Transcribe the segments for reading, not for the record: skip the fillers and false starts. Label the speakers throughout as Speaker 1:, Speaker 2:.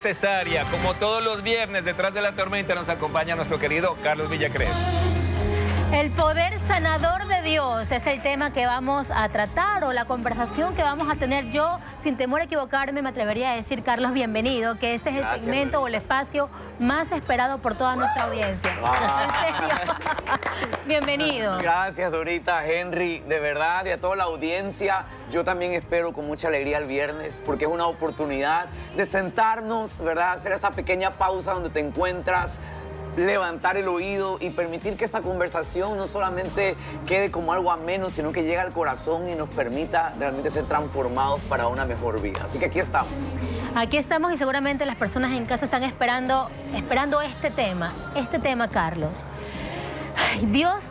Speaker 1: Cesárea, como todos los viernes, detrás de la tormenta nos acompaña nuestro querido Carlos Villacrés.
Speaker 2: El poder sanador de Dios es el tema que vamos a tratar o la conversación que vamos a tener. Yo, sin temor a equivocarme, me atrevería a decir, Carlos, bienvenido, que este es el segmento o el espacio más esperado por toda nuestra audiencia. En serio. Bienvenido.
Speaker 3: Gracias, Dorita, Henry, de verdad, y a toda la audiencia. Yo también espero con mucha alegría el viernes, porque es una oportunidad de sentarnos, ¿verdad? Hacer esa pequeña pausa donde te encuentras, levantar el oído y permitir que esta conversación no solamente quede como algo ameno, sino que llegue al corazón y nos permita realmente ser transformados para una mejor vida. Así que aquí estamos.
Speaker 2: Aquí estamos y seguramente las personas en casa están esperando este tema, Carlos. Ay, Dios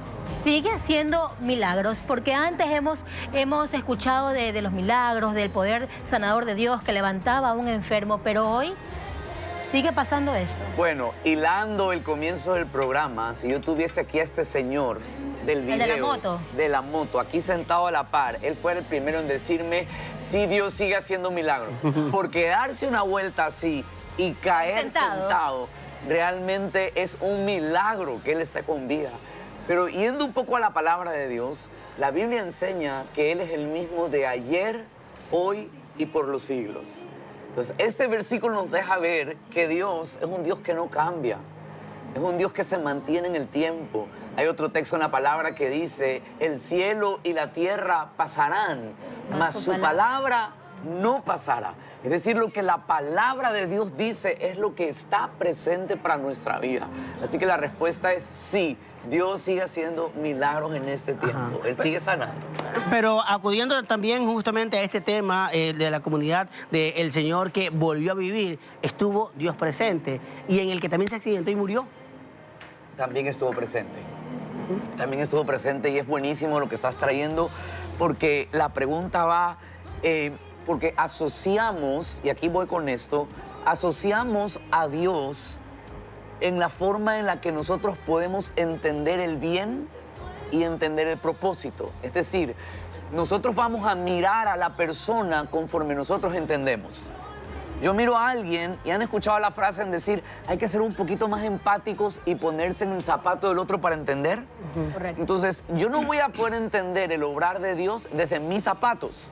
Speaker 2: sigue haciendo milagros, porque antes hemos escuchado de los milagros, del poder sanador de Dios que levantaba a un enfermo, pero hoy sigue pasando esto.
Speaker 3: Bueno, hilando el comienzo del programa, si yo tuviese aquí a este señor del video, de la moto, aquí sentado a la par, él fuera el primero en decirme si Dios sigue haciendo milagros. Porque darse una vuelta así y caer sentado realmente es un milagro que él esté con vida. Pero yendo un poco a la palabra de Dios, la Biblia enseña que Él es el mismo de ayer, hoy y por los siglos. Entonces, este versículo nos deja ver que Dios es un Dios que no cambia, es un Dios que se mantiene en el tiempo. Hay otro texto en la palabra que dice, el cielo y la tierra pasarán, mas su palabra no pasará. Es decir, lo que la palabra de Dios dice es lo que está presente para nuestra vida. Así que la respuesta es sí. Dios sigue haciendo milagros en este tiempo. Él sigue sanando.
Speaker 4: Pero acudiendo también justamente a este tema de la comunidad del Señor que volvió a vivir, estuvo Dios presente y en el que también se accidentó y murió.
Speaker 3: También estuvo presente. También estuvo presente y es buenísimo lo que estás trayendo porque la pregunta va, porque asociamos, y aquí voy con esto, asociamos a Dios en la forma en la que nosotros podemos entender el bien y entender el propósito. Es decir, nosotros vamos a mirar a la persona conforme nosotros entendemos. Yo miro a alguien y han escuchado la frase en decir, hay que ser un poquito más empáticos y ponerse en el zapato del otro para entender.
Speaker 2: Correcto.
Speaker 3: Entonces, yo no voy a poder entender el obrar de Dios desde mis zapatos,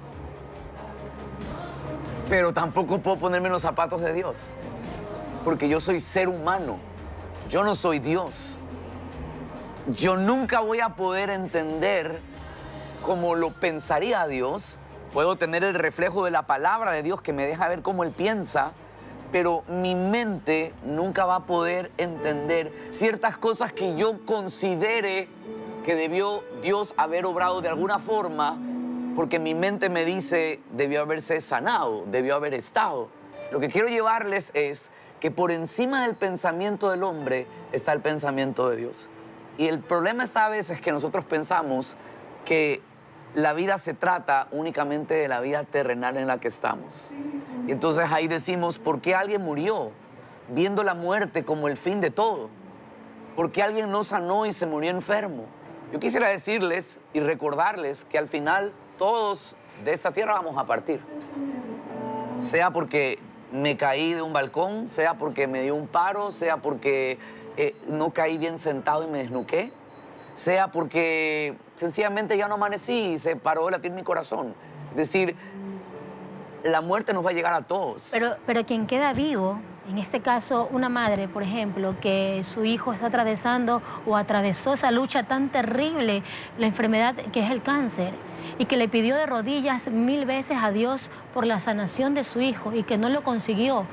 Speaker 3: pero tampoco puedo ponerme en los zapatos de Dios, porque yo soy ser humano. Yo no soy Dios. Yo nunca voy a poder entender como lo pensaría Dios. Puedo tener el reflejo de la palabra de Dios que me deja ver cómo Él piensa, pero mi mente nunca va a poder entender ciertas cosas que yo considere que debió Dios haber obrado de alguna forma, porque mi mente me dice, debió haberse sanado, debió haber estado. Lo que quiero llevarles es que por encima del pensamiento del hombre está el pensamiento de Dios. Y el problema está a veces que nosotros pensamos que la vida se trata únicamente de la vida terrenal en la que estamos. Y entonces ahí decimos, ¿por qué alguien murió viendo la muerte como el fin de todo? ¿Por qué alguien no sanó y se murió enfermo? Yo quisiera decirles y recordarles que al final todos de esta tierra vamos a partir. Sea porque me caí de un balcón, sea porque me dio un paro, sea porque no caí bien sentado y me desnuqué, sea porque sencillamente ya no amanecí y se paró de latir mi corazón. Es decir, la muerte nos va a llegar a todos.
Speaker 2: Pero quien queda vivo, en este caso una madre, por ejemplo, que su hijo está atravesando o atravesó esa lucha tan terrible, la enfermedad que es el cáncer, y que le pidió de rodillas 1000 veces a Dios por la sanación de su hijo y que no lo consiguió.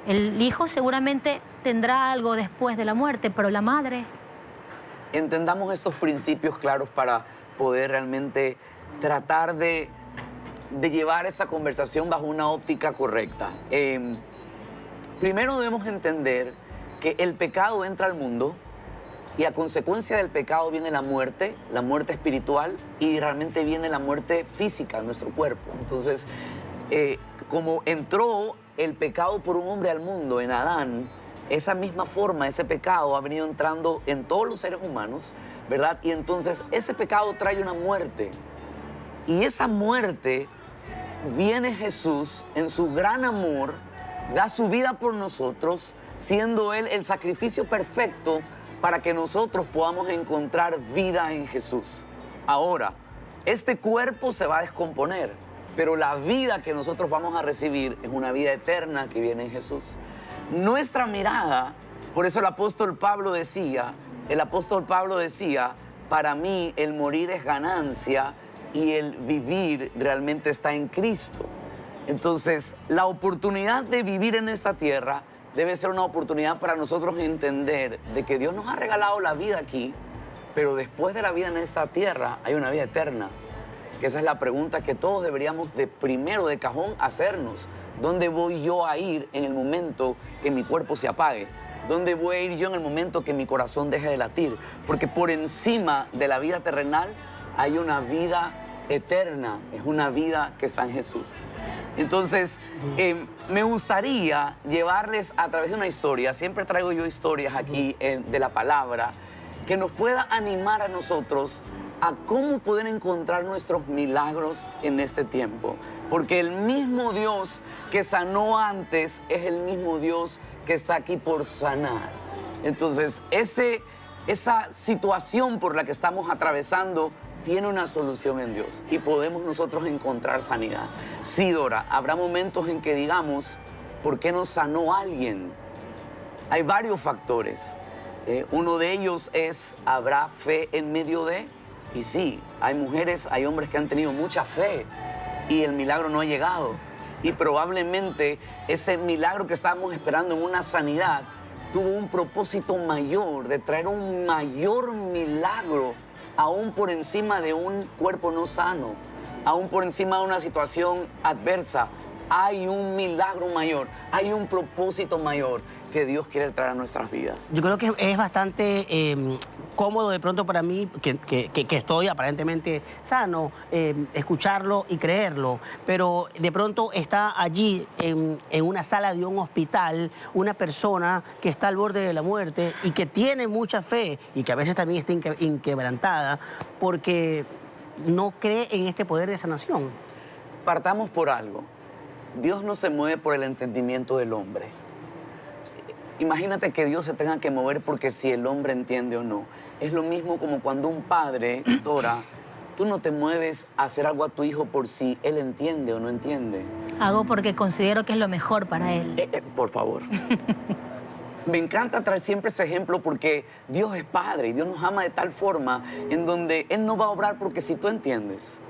Speaker 2: El hijo seguramente tendrá algo después de la muerte, pero la madre...
Speaker 3: Entendamos estos principios claros para poder realmente tratar de llevar esta conversación bajo una óptica correcta. Primero debemos entender que el pecado entra al mundo y a consecuencia del pecado viene la muerte espiritual y realmente viene la muerte física de nuestro cuerpo. Entonces, como entró el pecado por un hombre al mundo en Adán, esa misma forma, ese pecado ha venido entrando en todos los seres humanos, ¿verdad? Y entonces ese pecado trae una muerte. Y esa muerte viene Jesús en su gran amor da su vida por nosotros, siendo Él el sacrificio perfecto para que nosotros podamos encontrar vida en Jesús. Ahora, este cuerpo se va a descomponer, pero la vida que nosotros vamos a recibir es una vida eterna que viene en Jesús. Nuestra mirada, por eso el apóstol Pablo decía, para mí el morir es ganancia y el vivir realmente está en Cristo. Entonces, la oportunidad de vivir en esta tierra debe ser una oportunidad para nosotros entender de que Dios nos ha regalado la vida aquí, pero después de la vida en esta tierra hay una vida eterna. Que esa es la pregunta que todos deberíamos de primero de cajón hacernos. ¿Dónde voy yo a ir en el momento que mi cuerpo se apague? ¿Dónde voy a ir yo en el momento que mi corazón deje de latir? Porque por encima de la vida terrenal hay una vida eterna, es una vida que está en Jesús. Entonces, me gustaría llevarles a través de una historia, siempre traigo yo historias aquí de la palabra, que nos pueda animar a nosotros a cómo poder encontrar nuestros milagros en este tiempo. Porque el mismo Dios que sanó antes es el mismo Dios que está aquí por sanar. Entonces, esa situación por la que estamos atravesando tiene una solución en Dios y podemos nosotros encontrar sanidad. Sí, Dora, habrá momentos en que digamos, ¿por qué no sanó alguien? Hay varios factores. Uno de ellos es, ¿habrá fe en medio de? Y sí, hay mujeres, hay hombres que han tenido mucha fe y el milagro no ha llegado. Y probablemente ese milagro que estábamos esperando en una sanidad tuvo un propósito mayor, de traer un mayor milagro, aún por encima de un cuerpo no sano, aún por encima de una situación adversa. Hay un milagro mayor, hay un propósito mayor que Dios quiere traer a nuestras vidas.
Speaker 4: Yo creo que es bastante cómodo de pronto para mí, que estoy aparentemente sano, escucharlo y creerlo, pero de pronto está allí en una sala de un hospital una persona que está al borde de la muerte y que tiene mucha fe y que a veces también está inquebrantada porque no cree en este poder de sanación.
Speaker 3: Partamos por algo. Dios no se mueve por el entendimiento del hombre. Imagínate que Dios se tenga que mover porque si el hombre entiende o no. Es lo mismo como cuando un padre, Dora, tú no te mueves a hacer algo a tu hijo por si él entiende o no entiende.
Speaker 2: Hago porque considero que es lo mejor para él.
Speaker 3: Por favor. Me encanta traer siempre ese ejemplo porque Dios es Padre y Dios nos ama de tal forma en donde Él no va a obrar porque si tú entiendes.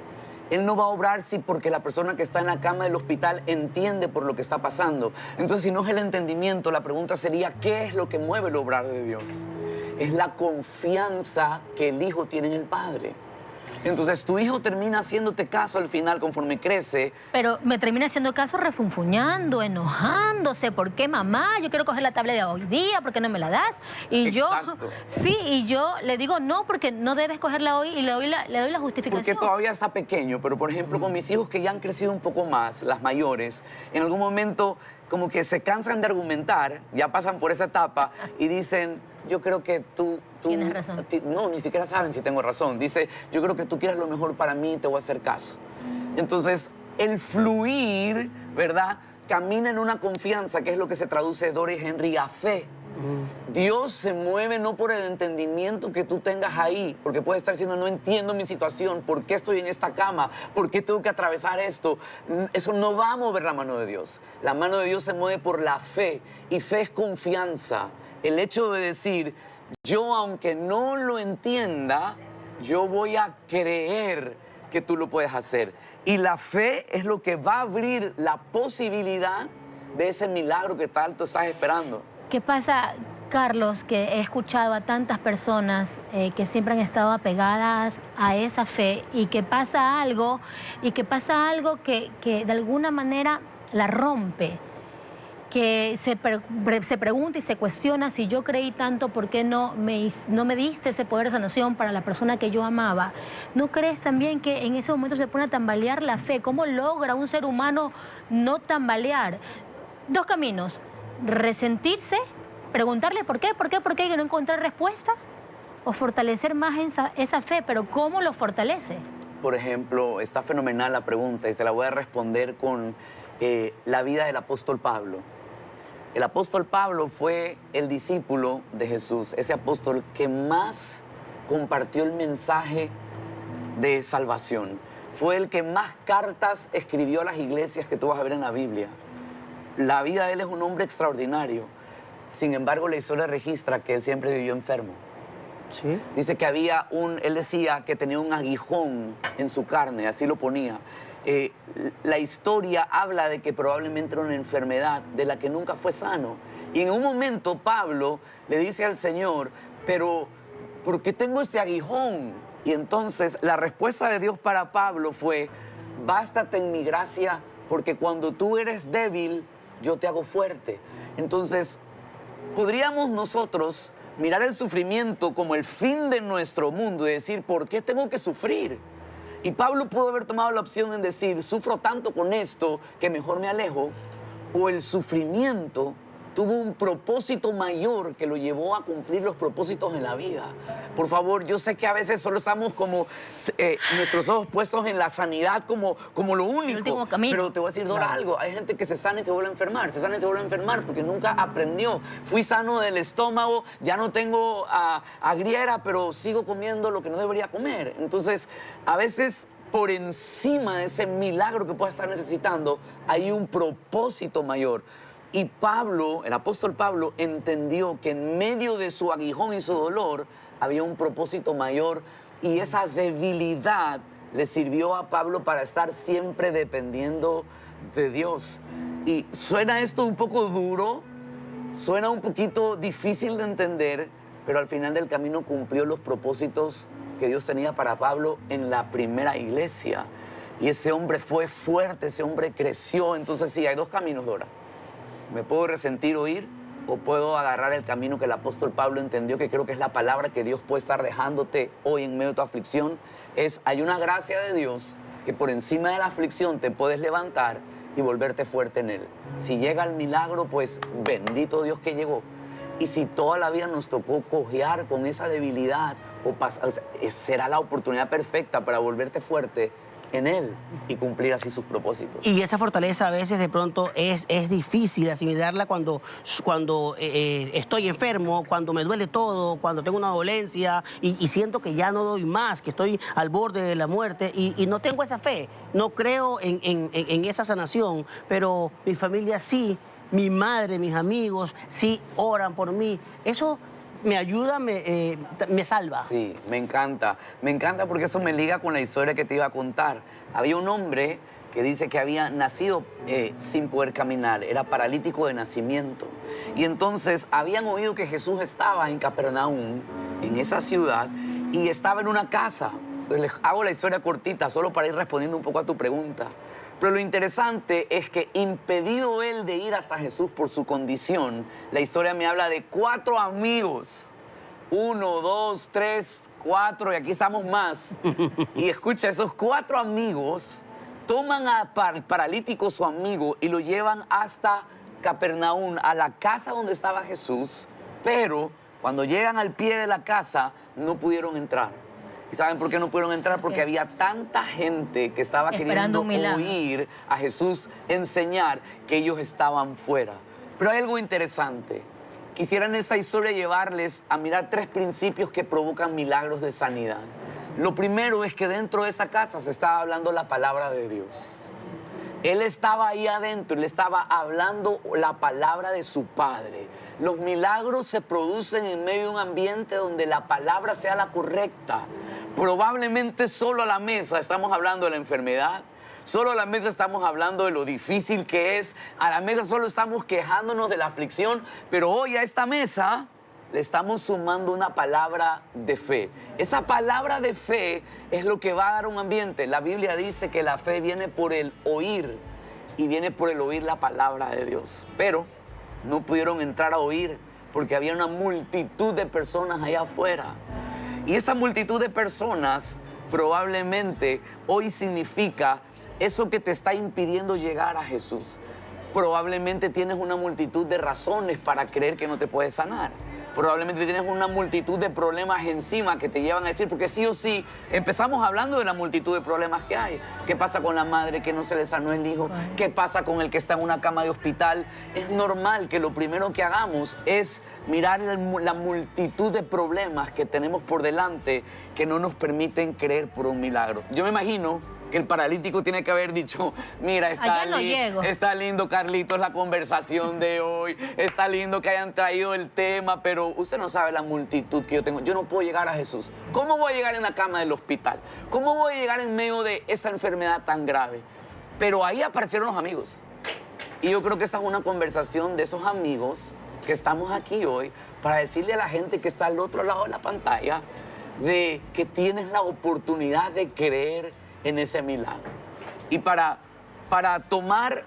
Speaker 3: Él no va a obrar si porque la persona que está en la cama del hospital entiende por lo que está pasando. Entonces, si no es el entendimiento, la pregunta sería, ¿qué es lo que mueve el obrar de Dios? Es la confianza que el Hijo tiene en el Padre. Entonces, tu hijo termina haciéndote caso al final conforme crece.
Speaker 2: Pero me termina haciendo caso refunfuñando, enojándose. ¿Por qué, mamá? Yo quiero coger la tablet de hoy día, ¿por qué no me la das? Y
Speaker 3: Exacto.
Speaker 2: Sí, y yo le digo no, porque no debes cogerla hoy y le doy la justificación.
Speaker 3: Porque todavía está pequeño, pero por ejemplo con mis hijos que ya han crecido un poco más, las mayores, en algún momento como que se cansan de argumentar, ya pasan por esa etapa y dicen, yo creo que tú
Speaker 2: tienes razón.
Speaker 3: No, ni siquiera saben si tengo razón. Dice, yo creo que tú quieres lo mejor para mí y te voy a hacer caso. Entonces, el fluir, ¿verdad? Camina en una confianza, que es lo que se traduce, Doris Henry, a fe. Dios se mueve no por el entendimiento que tú tengas ahí, porque puede estar diciendo, no entiendo mi situación, ¿por qué estoy en esta cama? ¿Por qué tengo que atravesar esto? Eso no va a mover la mano de Dios. La mano de Dios se mueve por la fe, y fe es confianza. El hecho de decir, yo aunque no lo entienda, yo voy a creer que tú lo puedes hacer. Y la fe es lo que va a abrir la posibilidad de ese milagro que tanto estás esperando.
Speaker 2: ¿Qué pasa, Carlos, que he escuchado a tantas personas que siempre han estado apegadas a esa fe y que pasa algo que de alguna manera la rompe? Que se pregunta y se cuestiona, si yo creí tanto, ¿por qué no me diste ese poder de sanación para la persona que yo amaba? ¿No crees también que en ese momento se pone a tambalear la fe? ¿Cómo logra un ser humano no tambalear? Dos caminos: resentirse, preguntarle por qué y no encontrar respuesta, o fortalecer más esa fe. Pero ¿cómo lo fortalece?
Speaker 3: Por ejemplo, está fenomenal la pregunta y te la voy a responder con la vida del apóstol Pablo. El apóstol Pablo fue el discípulo de Jesús, ese apóstol que más compartió el mensaje de salvación. Fue el que más cartas escribió a las iglesias que tú vas a ver en la Biblia. La vida de él es un hombre extraordinario. Sin embargo, la historia registra que él siempre vivió enfermo.
Speaker 4: Sí.
Speaker 3: Dice que él decía que tenía un aguijón en su carne, así lo ponía. La historia habla de que probablemente era una enfermedad de la que nunca fue sano. Y en un momento Pablo le dice al Señor, pero ¿por qué tengo este aguijón? Y entonces la respuesta de Dios para Pablo fue, bástate en mi gracia, porque cuando tú eres débil, yo te hago fuerte. Entonces, podríamos nosotros mirar el sufrimiento como el fin de nuestro mundo y decir, ¿por qué tengo que sufrir? Y Pablo pudo haber tomado la opción en decir, sufro tanto con esto que mejor me alejo, o el sufrimiento tuvo un propósito mayor que lo llevó a cumplir los propósitos en la vida. Por favor, yo sé que a veces solo estamos como nuestros ojos puestos en la sanidad como lo único.
Speaker 2: El último camino.
Speaker 3: Pero te voy a decir, Dora, algo. Hay gente que se sana y se vuelve a enfermar, se sana y se vuelve a enfermar porque nunca aprendió. Fui sano del estómago, ya no tengo agriera, pero sigo comiendo lo que no debería comer. Entonces, a veces, por encima de ese milagro que pueda estar necesitando, hay un propósito mayor. Y Pablo, el apóstol Pablo, entendió que en medio de su aguijón y su dolor había un propósito mayor, y esa debilidad le sirvió a Pablo para estar siempre dependiendo de Dios. Y suena esto un poco duro, suena un poquito difícil de entender, pero al final del camino cumplió los propósitos que Dios tenía para Pablo en la primera iglesia. Y ese hombre fue fuerte, ese hombre creció. Entonces sí, hay dos caminos, Dora. Me puedo resentir o ir, o puedo agarrar el camino que el apóstol Pablo entendió, que creo que es la palabra que Dios puede estar dejándote hoy en medio de tu aflicción. Hay una gracia de Dios que por encima de la aflicción te puedes levantar y volverte fuerte en Él. Si llega el milagro, pues bendito Dios que llegó. Y si toda la vida nos tocó cojear con esa debilidad, será la oportunidad perfecta para volverte fuerte en Él y cumplir así sus propósitos.
Speaker 4: Y esa fortaleza a veces de pronto es difícil asimilarla cuando estoy enfermo, cuando me duele todo, cuando tengo una dolencia y siento que ya no doy más, que estoy al borde de la muerte y no tengo esa fe, no creo en esa sanación, pero mi familia sí, mi madre, mis amigos sí oran por mí. Eso me ayuda, me salva.
Speaker 3: Sí, me encanta porque eso me liga con la historia que te iba a contar. Había un hombre que dice que había nacido sin poder caminar, era paralítico de nacimiento. Y entonces habían oído que Jesús estaba en Capernaum, en esa ciudad, y estaba en una casa. Entonces, les hago la historia cortita, solo para ir respondiendo un poco a tu pregunta. Pero lo interesante es que, impedido él de ir hasta Jesús por su condición, la historia me habla de 4 amigos. 1, 2, 3, 4, y aquí estamos más. Y escucha, esos 4 amigos toman al paralítico, su amigo, y lo llevan hasta Capernaum, a la casa donde estaba Jesús. Pero cuando llegan al pie de la casa, no pudieron entrar. ¿Y saben por qué no pudieron entrar? Porque había tanta gente que estaba queriendo oír a Jesús enseñar, que ellos estaban fuera. Pero hay algo interesante. Quisiera en esta historia llevarles a mirar 3 principios que provocan milagros de sanidad. Lo primero es que dentro de esa casa se estaba hablando la palabra de Dios. Él estaba ahí adentro, él estaba hablando la palabra de su Padre. Los milagros se producen en medio de un ambiente donde la palabra sea la correcta. Probablemente solo a la mesa estamos hablando de la enfermedad, solo a la mesa estamos hablando de lo difícil que es, a la mesa solo estamos quejándonos de la aflicción, pero hoy a esta mesa le estamos sumando una palabra de fe. Esa palabra de fe es lo que va a dar un ambiente. La Biblia dice que la fe viene por el oír, y viene por el oír la palabra de Dios. Pero no pudieron entrar a oír porque había una multitud de personas allá afuera. Y esa multitud de personas probablemente hoy significa eso que te está impidiendo llegar a Jesús. Probablemente tienes una multitud de razones para creer que no te puedes sanar. Probablemente tienes una multitud de problemas encima que te llevan a decir, porque sí o sí, empezamos hablando de la multitud de problemas que hay. ¿Qué pasa con la madre que no se le sanó el hijo? ¿Qué pasa con el que está en una cama de hospital? Es normal que lo primero que hagamos es mirar la multitud de problemas que tenemos por delante que no nos permiten creer por un milagro. Yo me imagino que el paralítico tiene que haber dicho, mira,
Speaker 2: Allá no llego.
Speaker 3: está lindo, Carlitos, la conversación de hoy, está lindo que hayan traído el tema, pero usted no sabe la multitud que yo tengo. Yo no puedo llegar a Jesús. ¿Cómo voy a llegar en la cama del hospital? ¿Cómo voy a llegar en medio de esta enfermedad tan grave? Pero ahí aparecieron los amigos. Y yo creo que esta es una conversación de esos amigos que estamos aquí hoy para decirle a la gente que está al otro lado de la pantalla de que tienes la oportunidad de creer en ese milagro. Y para tomar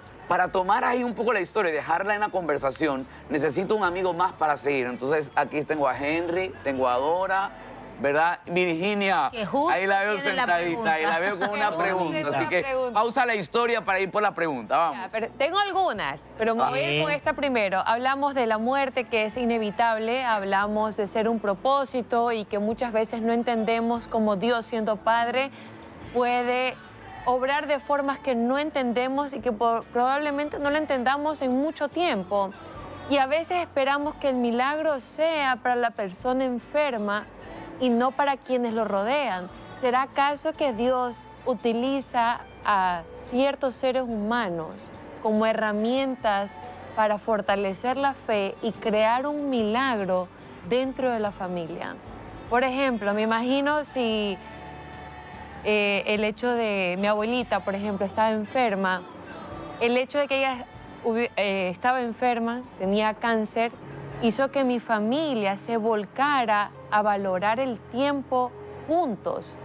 Speaker 3: ahí un poco la historia y dejarla en la conversación, necesito un amigo más para seguir. Entonces, aquí tengo a Henry, tengo a Dora, ¿verdad? Virginia,
Speaker 2: Que justo
Speaker 3: ahí la veo
Speaker 2: tiene la
Speaker 3: sentadita,
Speaker 2: pregunta.
Speaker 3: ahí la veo con una
Speaker 5: Justo
Speaker 3: pregunta.
Speaker 5: tiene
Speaker 3: Así
Speaker 5: una
Speaker 3: que
Speaker 5: pregunta.
Speaker 3: pausa la historia para ir por la pregunta, vamos.
Speaker 5: Ya, pero tengo algunas, pero me voy a ir con esta primero. Hablamos de la muerte, que es inevitable, hablamos de ser un propósito y que muchas veces no entendemos cómo Dios, siendo Padre, puede obrar de formas que no entendemos y que probablemente no lo entendamos en mucho tiempo. Y a veces esperamos que el milagro sea para la persona enferma y no para quienes lo rodean. ¿Será acaso que Dios utiliza a ciertos seres humanos como herramientas para fortalecer la fe y crear un milagro dentro de la familia? Por ejemplo, me imagino si el hecho de mi abuelita, por ejemplo, estaba enferma, el hecho de que ella estaba enferma, tenía cáncer, hizo que mi familia se volcara a valorar el tiempo juntos,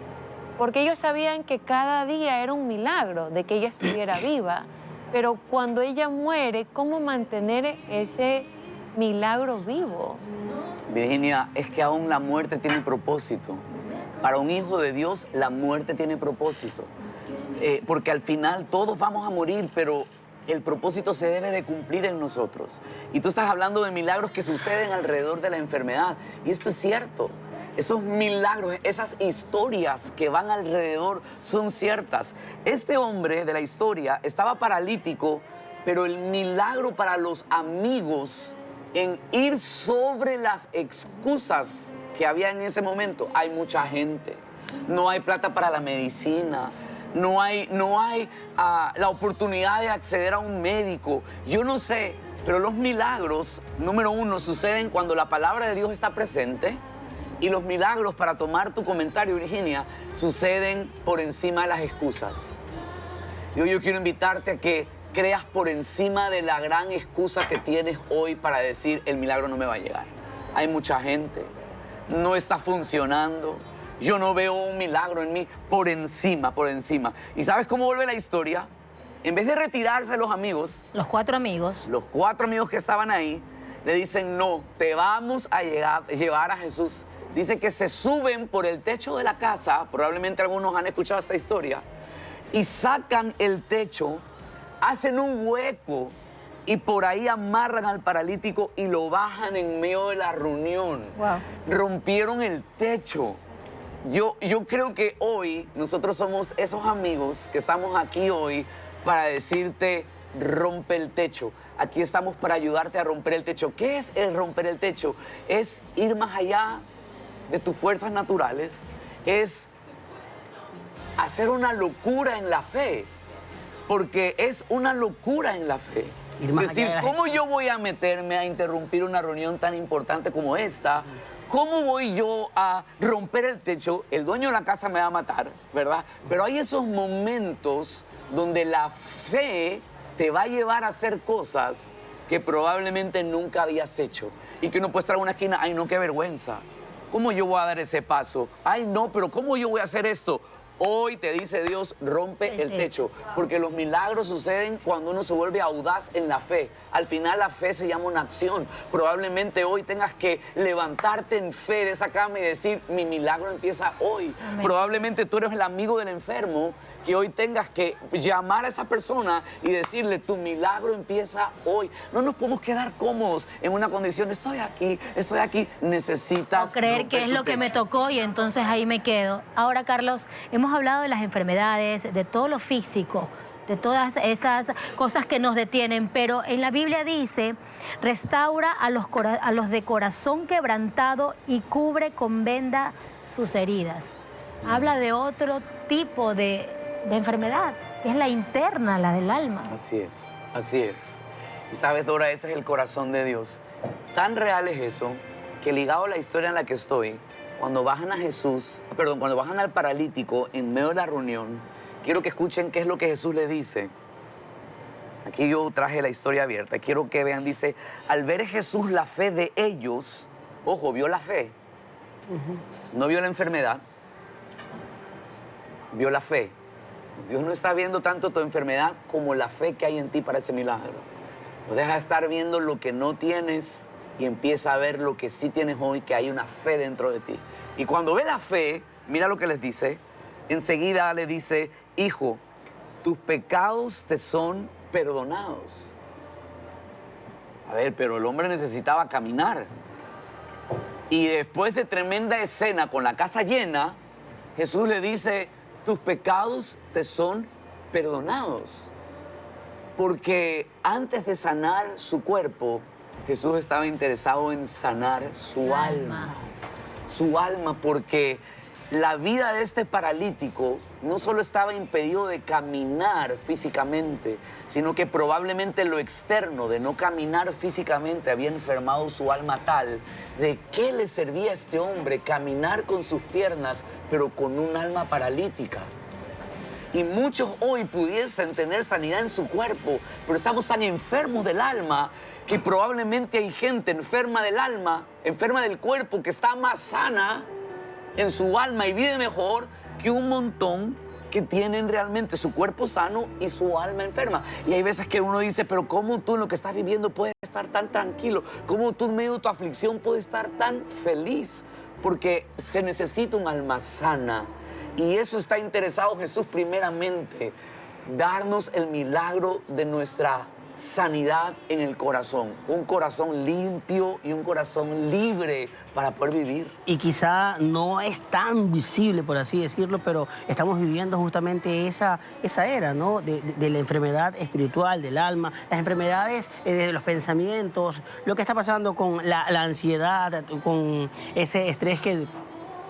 Speaker 5: porque ellos sabían que cada día era un milagro de que ella estuviera viva, pero cuando ella muere, ¿cómo mantener ese milagro vivo?
Speaker 3: Virginia, es que aún la muerte tiene propósito. Para un hijo de Dios, la muerte tiene propósito. Porque al final todos vamos a morir, pero el propósito se debe de cumplir en nosotros. Y tú estás hablando de milagros que suceden alrededor de la enfermedad. Y esto es cierto. Esos milagros, esas historias que van alrededor son ciertas. Este hombre de la historia estaba paralítico, pero el milagro para los amigos en ir sobre las excusas que había en ese momento. Hay mucha gente, no hay plata para la medicina, no hay la oportunidad de acceder a un médico. Yo no sé, pero los milagros, número uno, suceden cuando la palabra de Dios está presente. Y los milagros, para tomar tu comentario, Virginia, suceden por encima de las excusas. Yo quiero invitarte a que creas por encima de la gran excusa que tienes hoy para decir el milagro no me va a llegar. Hay mucha gente, no está funcionando, yo no veo un milagro en mí, por encima, por encima. ¿Y sabes cómo vuelve la historia? En vez de retirarse los amigos,
Speaker 2: Los 4 amigos.
Speaker 3: los 4 amigos que estaban ahí, le dicen, no, te vamos a llevar a Jesús. Dice que se suben por el techo de la casa, probablemente algunos han escuchado esta historia, y sacan el techo, hacen un hueco y por ahí amarran al paralítico y lo bajan en medio de la reunión.
Speaker 5: Wow.
Speaker 3: Rompieron el techo. Yo creo que hoy nosotros somos esos amigos que estamos aquí hoy para decirte, rompe el techo. Aquí estamos para ayudarte a romper el techo. ¿Qué es el romper el techo? Es ir más allá de tus fuerzas naturales, es hacer una locura en la fe, porque es una locura en la fe.
Speaker 4: Ir más
Speaker 3: Es decir,
Speaker 4: allá de las
Speaker 3: ¿cómo yo voy a meterme a interrumpir una reunión tan importante como esta? ¿Cómo voy yo a romper el techo? El dueño de la casa me va a matar, ¿verdad? Pero hay esos momentos donde la fe te va a llevar a hacer cosas que probablemente nunca habías hecho. Y que uno puede estar en una esquina, ay no, qué vergüenza. ¿Cómo yo voy a dar ese paso? Ay no, pero ¿cómo yo voy a hacer esto? Hoy te dice Dios, rompe el techo, porque los milagros suceden cuando uno se vuelve audaz en la fe. Al final la fe se llama una acción. Probablemente hoy tengas que levantarte en fe de esa cama y decir, mi milagro empieza hoy.
Speaker 2: Amén.
Speaker 3: Probablemente tú eres el amigo del enfermo que hoy tengas que llamar a esa persona y decirle, tu milagro empieza hoy. No nos podemos quedar cómodos en una condición, estoy aquí, necesitas...
Speaker 2: O creer que
Speaker 3: romper
Speaker 2: es
Speaker 3: tu
Speaker 2: lo que me
Speaker 3: techo.
Speaker 2: tocó y entonces ahí me quedo. Ahora, Carlos, hemos hablado de las enfermedades, de todo lo físico, de todas esas cosas que nos detienen, pero en la Biblia dice, restaura a los de corazón quebrantado y cubre con venda sus heridas. Habla de otro tipo de enfermedad, que es la interna, la del alma.
Speaker 3: Así es, así es. Y sabes, Dora, ese es el corazón de Dios. Tan real es eso, que ligado a la historia en la que estoy, cuando bajan a cuando bajan al paralítico en medio de la reunión, quiero que escuchen qué es lo que Jesús le dice. Aquí yo traje la historia abierta. Quiero que vean, dice, al ver Jesús la fe de ellos, ojo, vio la fe, no vio la enfermedad, vio la fe. Dios no está viendo tanto tu enfermedad como la fe que hay en ti para ese milagro. No deja de estar viendo lo que no tienes y empieza a ver lo que sí tienes hoy, que hay una fe dentro de ti. Y cuando ve la fe, mira lo que les dice. Enseguida le dice, hijo, tus pecados te son perdonados. A ver, pero el hombre necesitaba caminar. Y después de tremenda escena con la casa llena, Jesús le dice, tus pecados te son perdonados. Porque antes de sanar su cuerpo, Jesús estaba interesado en sanar su alma. Su alma, porque la vida de este paralítico no solo estaba impedido de caminar físicamente, sino que probablemente lo externo de no caminar físicamente había enfermado su alma tal de qué le servía a este hombre caminar con sus piernas, pero con un alma paralítica. Y muchos hoy pudiesen tener sanidad en su cuerpo, pero estamos tan enfermos del alma que probablemente hay gente enferma del alma, enferma del cuerpo, que está más sana en su alma y vive mejor que un montón que tienen realmente su cuerpo sano y su alma enferma. Y hay veces que uno dice, pero ¿cómo tú en lo que estás viviendo puedes estar tan tranquilo? ¿Cómo tú en medio de tu aflicción puedes estar tan feliz? Porque se necesita un alma sana. Y eso está interesado Jesús primeramente, darnos el milagro de nuestra sanidad en el corazón. Un corazón limpio y un corazón libre para poder vivir.
Speaker 4: Y quizá no es tan visible, por así decirlo, pero estamos viviendo justamente esa era, ¿no? De la enfermedad espiritual, del alma, las enfermedades de los pensamientos, lo que está pasando con la ansiedad, con ese estrés que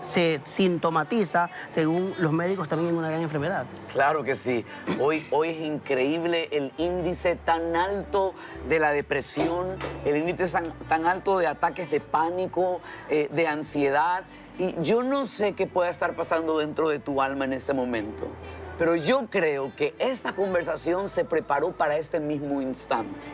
Speaker 4: se sintomatiza, según los médicos, también en una gran enfermedad.
Speaker 3: Claro que sí. Hoy es increíble el índice tan alto de la depresión, el índice tan alto de ataques de pánico, de ansiedad. Y yo no sé qué pueda estar pasando dentro de tu alma en este momento, pero yo creo que esta conversación se preparó para este mismo instante.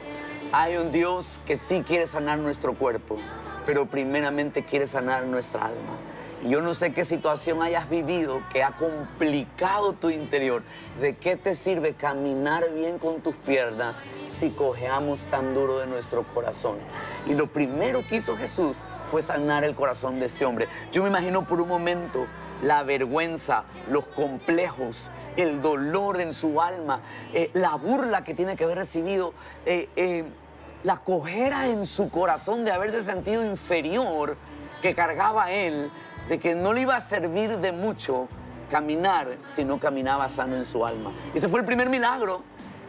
Speaker 3: Hay un Dios que sí quiere sanar nuestro cuerpo, pero primeramente quiere sanar nuestra alma. Y yo no sé qué situación hayas vivido que ha complicado tu interior. ¿De qué te sirve caminar bien con tus piernas si cojeamos tan duro de nuestro corazón? Y lo primero que hizo Jesús fue sanar el corazón de este hombre. Yo me imagino por un momento la vergüenza, los complejos, el dolor en su alma, la burla que tiene que haber recibido, la cojera en su corazón de haberse sentido inferior que cargaba él, de que no le iba a servir de mucho caminar si no caminaba sano en su alma. Ese fue el primer milagro.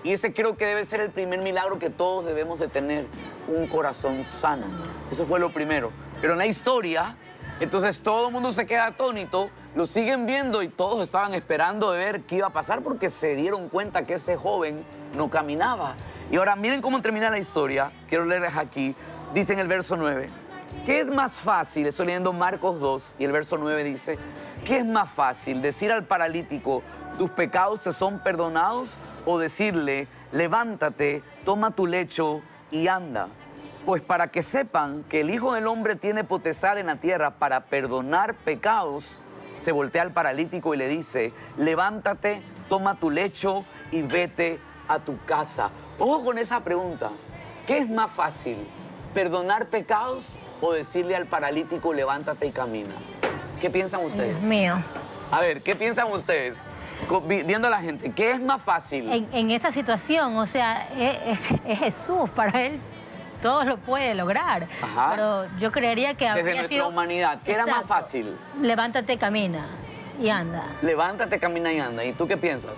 Speaker 3: Y ese creo que debe ser el primer milagro que todos debemos de tener, un corazón sano. Eso fue lo primero. Pero en la historia, entonces todo el mundo se queda atónito, lo siguen viendo y todos estaban esperando de ver qué iba a pasar porque se dieron cuenta que este joven no caminaba. Y ahora miren cómo termina la historia. Quiero leerles aquí. Dice en el verso 9. ¿Qué es más fácil? Estoy leyendo Marcos 2 y el verso 9 dice, ¿qué es más fácil? ¿Decir al paralítico, tus pecados te son perdonados? ¿O decirle, levántate, toma tu lecho y anda? Pues para que sepan que el Hijo del Hombre tiene potestad en la tierra para perdonar pecados, se voltea al paralítico y le dice, levántate, toma tu lecho y vete a tu casa. Ojo con esa pregunta. ¿Qué es más fácil? ¿Perdonar pecados o decirle al paralítico, levántate y camina? ¿Qué piensan ustedes?
Speaker 2: Dios mío.
Speaker 3: A ver, ¿qué piensan ustedes? viendo a la gente, ¿qué es más fácil?
Speaker 2: En esa situación, o sea, es Jesús, para él todo lo puede lograr.
Speaker 3: Ajá.
Speaker 2: Pero yo creería que
Speaker 3: Desde
Speaker 2: habría
Speaker 3: nuestra
Speaker 2: sido...
Speaker 3: humanidad, ¿qué era más
Speaker 2: Exacto.
Speaker 3: fácil?
Speaker 2: Levántate, camina y anda.
Speaker 3: Levántate, camina y anda. ¿Y tú qué piensas?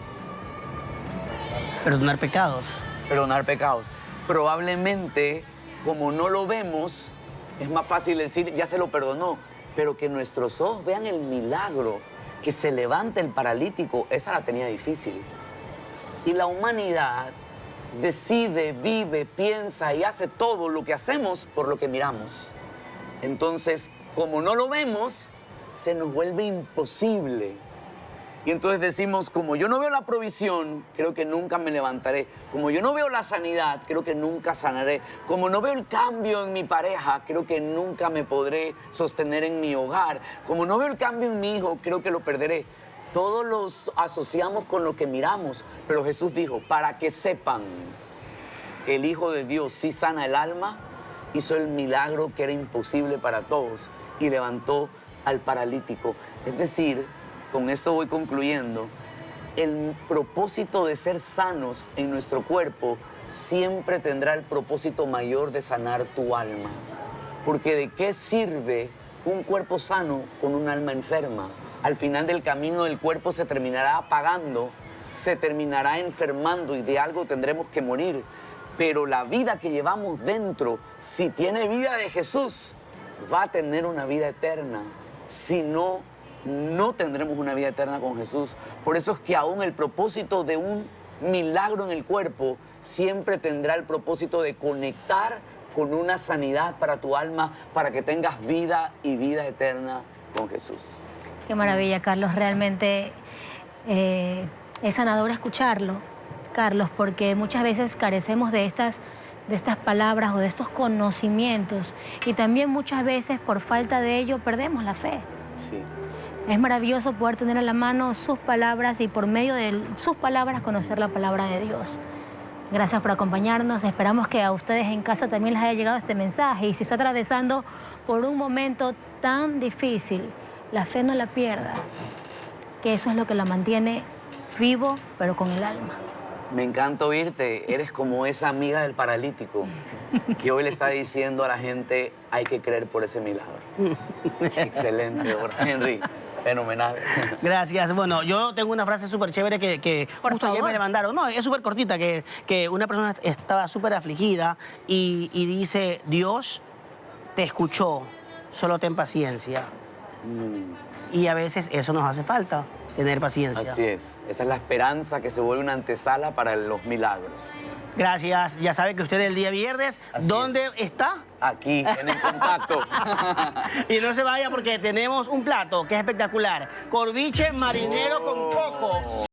Speaker 4: Perdonar pecados.
Speaker 3: Perdonar pecados. Probablemente, como no lo vemos, es más fácil decir, ya se lo perdonó. Pero que nuestros ojos vean el milagro, que se levante el paralítico, esa la tenía difícil. Y la humanidad decide, vive, piensa y hace todo lo que hacemos por lo que miramos. Entonces, como no lo vemos, se nos vuelve imposible. Y entonces decimos, como yo no veo la provisión, creo que nunca me levantaré. Como yo no veo la sanidad, creo que nunca sanaré. Como no veo el cambio en mi pareja, creo que nunca me podré sostener en mi hogar. Como no veo el cambio en mi hijo, creo que lo perderé. Todos los asociamos con lo que miramos, pero Jesús dijo, para que sepan que el Hijo de Dios sí sana el alma, hizo el milagro que era imposible para todos y levantó al paralítico. Es decir, con esto voy concluyendo, el propósito de ser sanos en nuestro cuerpo siempre tendrá el propósito mayor de sanar tu alma. Porque ¿de qué sirve un cuerpo sano con un alma enferma? Al final del camino el cuerpo se terminará apagando, se terminará enfermando y de algo tendremos que morir. Pero la vida que llevamos dentro, si tiene vida de Jesús, va a tener una vida eterna. Si no, no tendremos una vida eterna con Jesús. Por eso es que aún el propósito de un milagro en el cuerpo siempre tendrá el propósito de conectar con una sanidad para tu alma, para que tengas vida y vida eterna con Jesús.
Speaker 2: Qué maravilla, Carlos. Realmente es sanador escucharlo, Carlos, porque muchas veces carecemos de estas palabras o de estos conocimientos y también muchas veces por falta de ello perdemos la fe.
Speaker 3: Sí.
Speaker 2: Es maravilloso poder tener a la mano sus palabras y por medio de sus palabras conocer la palabra de Dios. Gracias por acompañarnos. Esperamos que a ustedes en casa también les haya llegado este mensaje y si está atravesando por un momento tan difícil, la fe no la pierda, que eso es lo que la mantiene vivo, pero con el alma.
Speaker 3: Me encanta oírte. Eres como esa amiga del paralítico que hoy le está diciendo a la gente, hay que creer por ese milagro. Excelente, Henry. Fenomenal.
Speaker 4: Gracias. Bueno, yo tengo una frase súper chévere que
Speaker 2: Por
Speaker 4: justo ayer
Speaker 2: favor.
Speaker 4: me la mandaron. No, es súper cortita, que una persona estaba súper afligida y dice, Dios te escuchó, solo ten paciencia. Y a veces eso nos hace falta, tener paciencia.
Speaker 3: Así es. Esa es la esperanza que se vuelve una antesala para los milagros.
Speaker 4: Gracias. Ya sabe que usted el día viernes,
Speaker 3: Así
Speaker 4: ¿dónde está?
Speaker 3: Aquí, en el contacto.
Speaker 4: Y no se vaya porque tenemos un plato que es espectacular. Corviche marinero con coco.